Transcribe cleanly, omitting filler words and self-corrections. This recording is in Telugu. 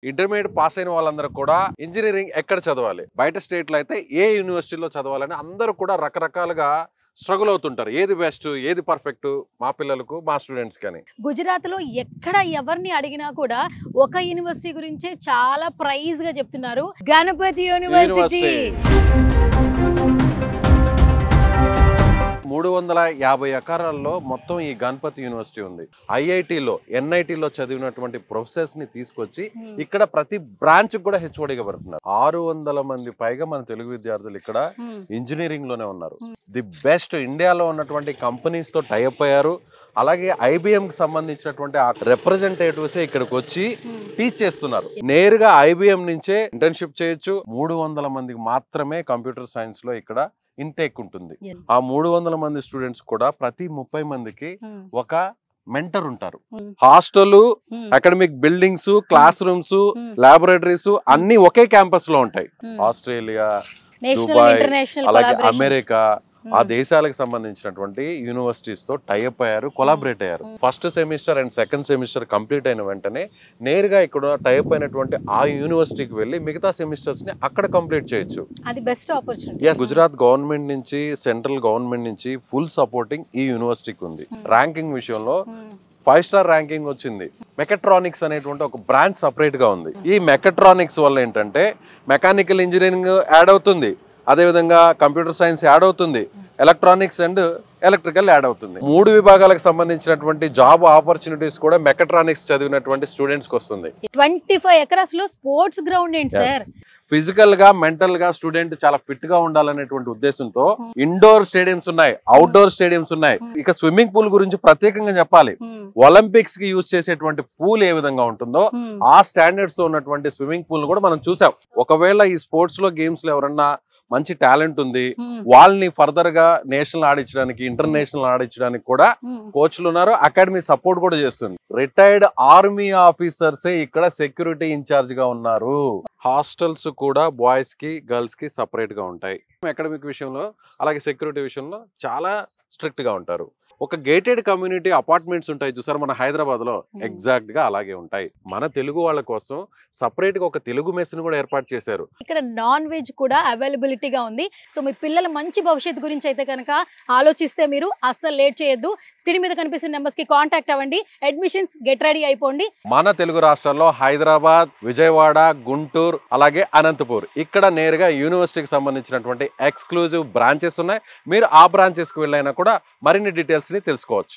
ఇంటర్మీడియట్ పాస్ అయిన వాళ్ళందరూ కూడా ఇంజనీరింగ్ ఎక్కడ చదవాలి, బయట స్టేట్లో అయితే ఏ యూనివర్సిటీలో చదవాలని అందరూ కూడా రకరకాలుగా స్ట్రగుల్ అవుతుంటారు. ఏది బెస్ట్, ఏది పర్ఫెక్ట్ మా పిల్లలకు, మా స్టూడెంట్స్ కానీ. గుజరాత్ లో ఎక్కడ ఎవరిని అడిగినా కూడా ఒక యూనివర్సిటీ గురించే చాలా ప్రైజ్ గా చెప్తున్నారు, గణపతి యూనివర్సిటీ. 350 ఎకరాల్లో మొత్తం ఈ గణపతి యూనివర్సిటీ ఉంది. ఐఐటిలో, ఎన్ఐటిలో చదివినటువంటి ప్రొఫెసర్స్ ని తీసుకొచ్చి ఇక్కడ ప్రతి బ్రాంచ్ కూడా హెచ్ఓడిగా పెడుతున్నారు. 600 మంది పైగా మన తెలుగు విద్యార్థులు ఇక్కడ ఇంజనీరింగ్ లోనే ఉన్నారు. ది బెస్ట్ ఇండియాలో ఉన్నటువంటి కంపెనీస్ తో టైఅప్ అయ్యారు. అలాగే IBM కి సంబంధించినటువంటి ఆ రిప్రజెంటేటివ్స్ ఇక్కడికి వచ్చి టీచ్ చేస్తున్నారు. నేరుగా IBM నుంచే ఇంటర్న్షిప్ చేయొచ్చు. 300 మందికి మాత్రమే కంప్యూటర్ సైన్స్ లో ఇక్కడ ఇంటేక్ ఉంటుంది. ఆ 300 మంది స్టూడెంట్స్ కూడా ప్రతి 30 మందికి ఒక మెంటర్ ఉంటారు. Hostel, academic buildings, class rooms, laboratories అన్ని ఒకే క్యాంపస్ లో ఉంటాయి. ఆస్ట్రేలియా, దుబాయ్, అలాగే అమెరికా, ఆ దేశాలకు సంబంధించినటువంటి యూనివర్సిటీస్ తో టైఅప్ అయ్యారు, కొలాబరేట్ అయ్యారు. First semester and second semester complete అయిన వెంటనే నేరుగా ఇక్కడ టైఅప్ అయినటువంటి ఆ యూనివర్సిటీకి వెళ్ళి మిగతా సెమిస్టర్స్ ని అక్కడ కంప్లీట్ చేయొచ్చు. అది బెస్ట్ ఆపర్చునిటీ. గుజరాత్ గవర్నమెంట్ నుంచి, సెంట్రల్ గవర్నమెంట్ నుంచి ఫుల్ సపోర్టింగ్ ఈ యూనివర్సిటీకి ఉంది. ర్యాంకింగ్ విషయంలో 5 స్టార్ ర్యాంకింగ్ వచ్చింది. మెకాట్రానిక్స్ అనేటువంటి ఒక బ్రాంచ్ సపరేట్ గా ఉంది. ఈ మెకాట్రానిక్స్ వల్ల ఏంటంటే మెకానికల్ ఇంజనీరింగ్ యాడ్ అవుతుంది, అదేవిధంగా కంప్యూటర్ సైన్స్ యాడ్ అవుతుంది, ఎలక్ట్రానిక్స్ అండ్ ఎలక్ట్రికల్ యాడ్ అవుతుంది. 3 విభాగాలకు సంబంధించినటువంటి జాబ్ ఆపర్చునిటీస్ కూడా మెకాట్రానిక్స్ చదివినటువంటి స్టూడెంట్స్ కి వస్తుంది. 25 ఎకరాస్ లో స్పోర్ట్స్ గ్రౌండ్ ఏంటి సార్? ఫిజికల్ గా, మెంటల్ గా స్టూడెంట్ చాలా ఫిట్ గా ఉండాలనేటువంటి ఉద్దేశంతో ఇండోర్ స్టేడియంస్ ఉన్నాయి, అవుట్డోర్ స్టేడియంస్ ఉన్నాయి. ఇక స్విమ్మింగ్ పూల్ గురించి ప్రత్యేకంగా చెప్పాలి. ఒలింపిక్స్ కి యూజ్ చేసేటువంటి పూల్ ఏ విధంగా ఉంటుందో ఆ స్టాండర్డ్స్ తో ఉన్నటువంటి స్విమ్మింగ్ పూల్ కూడా మనం చూసాం. ఒకవేళ ఈ స్పోర్ట్స్ లో, గేమ్స్ లో ఎవరన్నా మంచి టాలెంట్ ఉంది, వాళ్ళని ఫర్దర్ గా నేషనల్ ఆడించడానికి, ఇంటర్నేషనల్ ఆడించడానికి కూడా కోచ్లు ఉన్నారు. అకాడమీ సపోర్ట్ కూడా చేస్తుంది. రిటైర్డ్ ఆర్మీ ఆఫీసర్సే ఇక్కడ సెక్యూరిటీ ఇన్ఛార్జ్ గా ఉన్నారు. హాస్టల్స్ కూడా బాయ్స్ కి, గర్ల్స్ కి సపరేట్ గా ఉంటాయి. అకాడమిక్ విషయంలో, అలాగే సెక్యూరిటీ విషయంలో చాలా స్ట్రిక్ట్ గా ఉంటారు. ఒక గేటెడ్ కమ్యూనిటీ అపార్ట్మెంట్స్ ఉంటాయి చూసారు మన హైదరాబాద్ లో, ఎగ్జాక్ట్ గా అలాగే ఉంటాయి. మన తెలుగు వాళ్ళ కోసం సపరేట్ గా ఒక తెలుగు మెస్ ని కూడా ఏర్పాటు చేశారు. ఇక్కడ నాన్ వెజ్ కూడా అవైలబిలిటీగా ఉంది. సో మీ పిల్లల మంచి భవిష్యత్తు గురించి అయితే కనుక ఆలోచిస్తే మీరు అస్సలు లేట్ చేయొద్దు. స్క్రీన్ మీద కనిపిస్తున్న నెంబర్స్ కి కాంటాక్ట్ అవ్వండి. అడ్మిషన్స్ గెట్ రెడీ అయిపోండి. మన తెలుగు రాష్ట్రాల్లో హైదరాబాద్, విజయవాడ, గుంటూరు, అలాగే అనంతపూర్ ఇక్కడ నేరుగా యూనివర్సిటీకి సంబంధించినటువంటి ఎక్స్క్లూజివ్ బ్రాంచెస్ ఉన్నాయి. మీరు ఆ బ్రాంచెస్ కి వెళ్ళైనా కూడా మరిన్ని డీటెయిల్స్ ని తెలుసుకోవచ్చు.